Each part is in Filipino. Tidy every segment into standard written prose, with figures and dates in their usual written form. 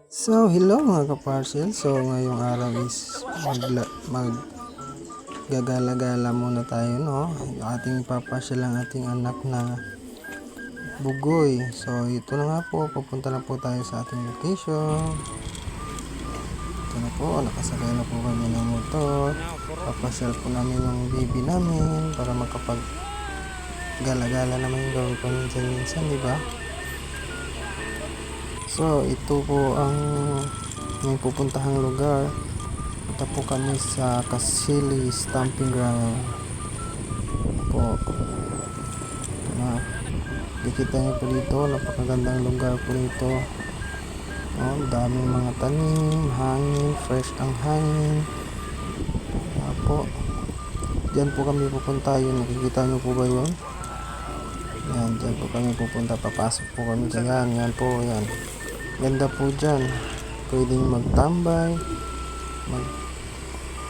So, hello mga kaparcel. So, ngayong araw is maggagala-gala muna tayo, no? Yung ating papasyal ang ating anak na Bugoy. So, ito na nga po. Pupunta na po tayo sa ating location. Ito na po. Nakasakay na po kami ng motor. Papasyal po namin yung baby namin para makapag-gala-gala naman yung gawin paminsan-minsan, di ba? So, ito po ang may pupuntahang lugar. Punta po kami sa Kasili Stamping Ground po. Nakikita niyo po dito, napakagandang lugar po dito. Daming mga tanim, hangin, fresh ang hangin. Po, diyan po kami pupunta. Yun, nakikita niyo po ba yun? Yan, diyan po kami pupunta. Papasok po kami dyan. Yan po, yan. Ganda po dyan. Pwedeng magtambay,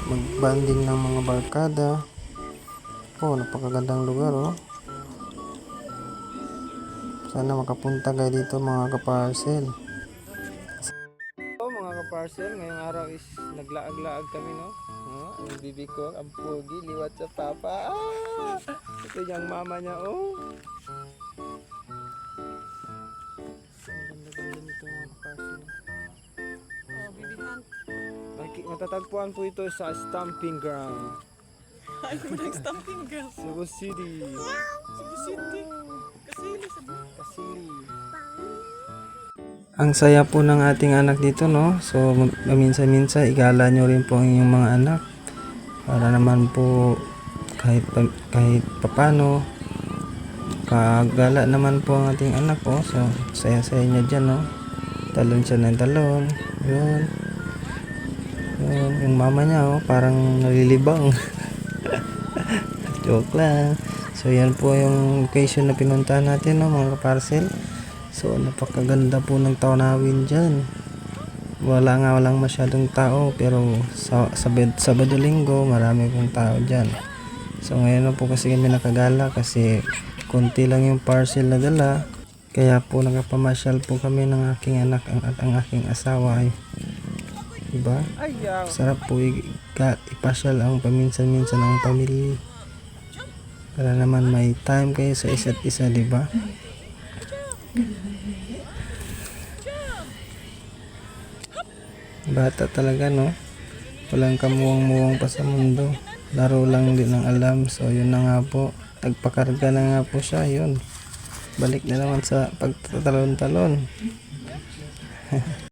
magbanding ng mga barkada. Napakagandang lugar, Sana makapunta kayo dito mga kaparcel. Mga kaparcel, ngayong araw is naglaag-laag kami, no? Ang bibi ko, ang pogi, liwat sa papa. Ito yung mama niya, Matatagpuan po ito sa stamping ground. Ay, nag-stamping ground. Cebu City. Cebu City. Kasili. Kasili. Ang saya po ng ating anak dito, no? So, minsan-minsan, igala nyo rin po ang inyong mga anak. Para naman po, kahit papano, kagala naman po ang ating anak, So, saya-saya niya dyan, Talon siya ng talon. Yun. Yung mama niya, parang nalilibang. Joke lang. So, yan po yung location na pinuntahan natin, mga kaparcel. So, napakaganda po ng tanawin dyan. Walang masyadong tao, pero Sabado Linggo, marami pong tao dyan. So, ngayon po kasi kami nakagala kasi konti lang yung parcel na dala. Kaya po nakapamasyal po kami ng aking anak at ang aking asawa. Diba? Sarap po ipasyal ang paminsan-minsan ng pamilya. Para naman may time kayo sa isa't isa, diba? Bata talaga, no? Walang kamuwang-muwang pa sa mundo. Laro lang din ang alam. So, yun na nga po. Nagpakarga na nga po siya. Yun. Balik na naman sa pagtatalon-talon.